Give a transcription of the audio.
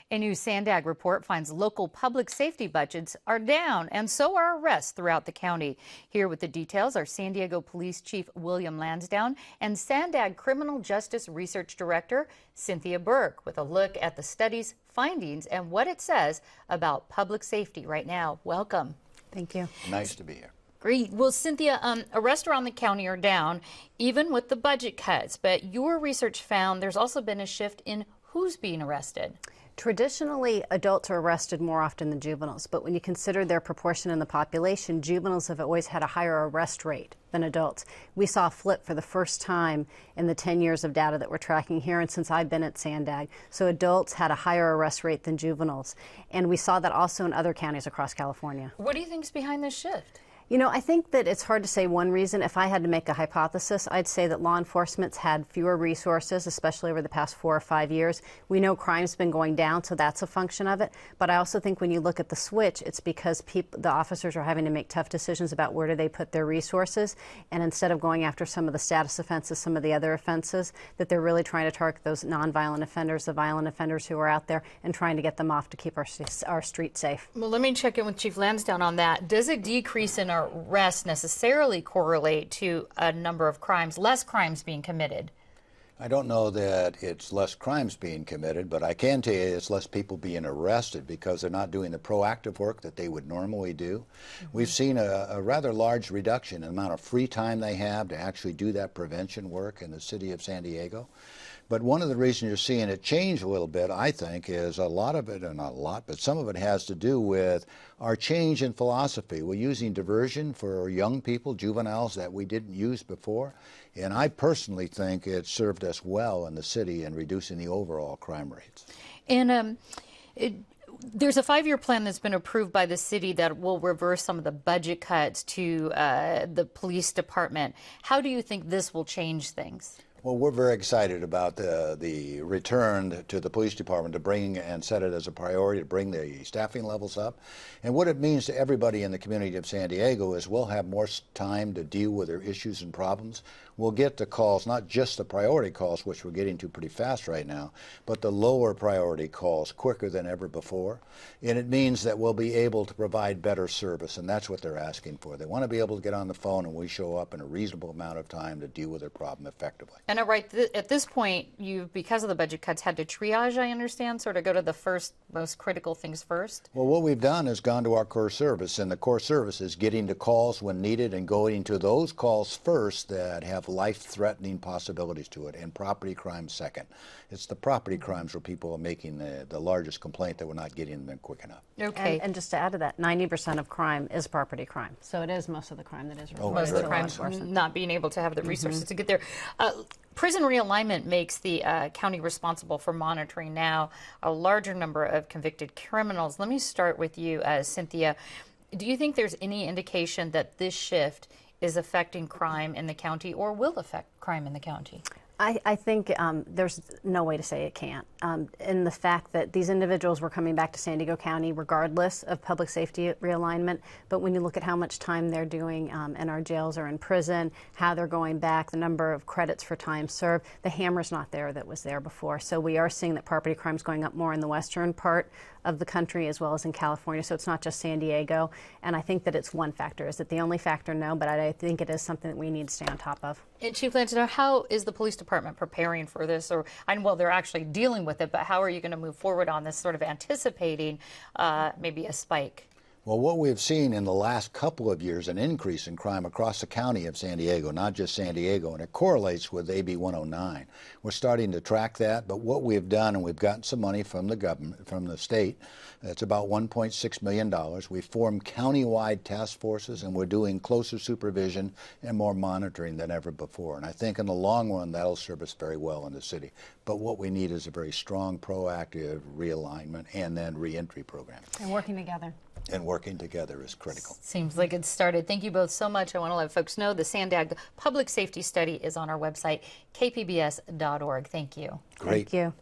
A new SANDAG report finds local public safety budgets are down, and so are arrests throughout the county. Here with the details are San Diego Police Chief William Lansdowne and SANDAG Criminal Justice Research Director Cynthia Burke with a look at the study's findings and what it says about public safety right now. Welcome. Thank you. Nice to be here. Great. Well, Cynthia, arrests around the county are down, even with the budget cuts. But your research found there's also been a shift in who's being arrested. Traditionally, adults are arrested more often than juveniles, but when you consider their proportion in the population, juveniles have always had a higher arrest rate than adults. We saw a flip for the first time in the 10 years of data that we're tracking here and since I've been at SANDAG. So adults had a higher arrest rate than juveniles. And we saw that also in other counties across California. What do you think is behind this shift? You know, I think that it's hard to say one reason. If I had to make a hypothesis, I'd say that law enforcement's had fewer resources, especially over the past 4 or 5 years. We know crime's been going down, so that's a function of it. But I also think when you look at the switch, it's because the officers are having to make tough decisions about where do they put their resources. And instead of going after some of the status offenses, some of the other offenses, that they're really trying to target those nonviolent offenders, the violent offenders who are out there, and trying to get them off to keep our streets safe. Well, let me check in with Chief Lansdowne on that. Does a decrease in arrests necessarily correlate to a number of crimes, less crimes being committed? I don't know that it's less crimes being committed, but I can tell you it's less people being arrested because they're not doing the proactive work that they would normally do. We've seen a rather large reduction in the amount of free time they have to actually do that prevention work in the city of San Diego. But one of the reasons you're seeing it change a little bit, I think, is a lot of it, or not a lot, but some of it has to do with our change in philosophy. We're using diversion for young people, juveniles, that we didn't use before. And I personally think it served us well in the city in reducing the overall crime rates. And there's a 5-year plan that's been approved by the city that will reverse some of the budget cuts to the police department. How do you think this will change things? Well, we're very excited about the return to the police department to bring and set it as a priority to bring the staffing levels up. And what it means to everybody in the community of San Diego is we'll have more time to deal with their issues and problems. We'll get the calls, not just the priority calls, which we're getting to pretty fast right now, but the lower priority calls quicker than ever before. And it means that we'll be able to provide better service, and that's what they're asking for. They want to be able to get on the phone and we show up in a reasonable amount of time to deal with their problem effectively. And at this point, you've, because of the budget cuts, had to triage, I understand, sort of go to the first, most critical things first? Well, what we've done is gone to our core service, and the core service is getting to calls when needed and going to those calls first that have life-threatening possibilities to it, and property crime second. It's the property crimes where people are making the largest complaint that we're not getting them in quick enough. Okay. And just to add to that, 90% of crime is property crime. So it is most of the crime that is reported. Most of the crime not being able to have the resources to get there. Prison realignment makes the county responsible for monitoring now a larger number of convicted criminals. Let me start with you, Cynthia. Do you think there's any indication that this shift is affecting crime in the county or will affect crime in the county? I think there's no way to say it can't. In the fact that these individuals were coming back to San Diego County regardless of public safety realignment, but when you look at how much time they're doing in our jails or in prison, how they're going back, the number of credits for time served, the hammer's not there that was there before. So we are seeing that property crime's going up more in the western part of the country as well as in California. So it's not just San Diego. And I think that it's one factor. Is it the only factor? No, but I think it is something that we need to stay on top of. And Chief Lansdowne, how is the police department preparing for this? Or, well, they're actually dealing with it, but how are you going to move forward on this, sort of anticipating maybe a spike? Well, what we've seen in the last couple of years, an increase in crime across the county of San Diego, not just San Diego, and it correlates with AB 109. We're starting to track that, but what we've done, and we've gotten some money from the government, from the state, it's about $1.6 million. We've formed county-wide task forces, and we're doing closer supervision and more monitoring than ever before. And I think in the long run, that'll serve us very well in the city. But what we need is a very strong, proactive realignment and then reentry program. And working together. And working together is critical. Seems like it's started. Thank you both so much. I want to let folks know the SANDAG Public Safety Study is on our website, kpbs.org. Thank you. Great. Thank you.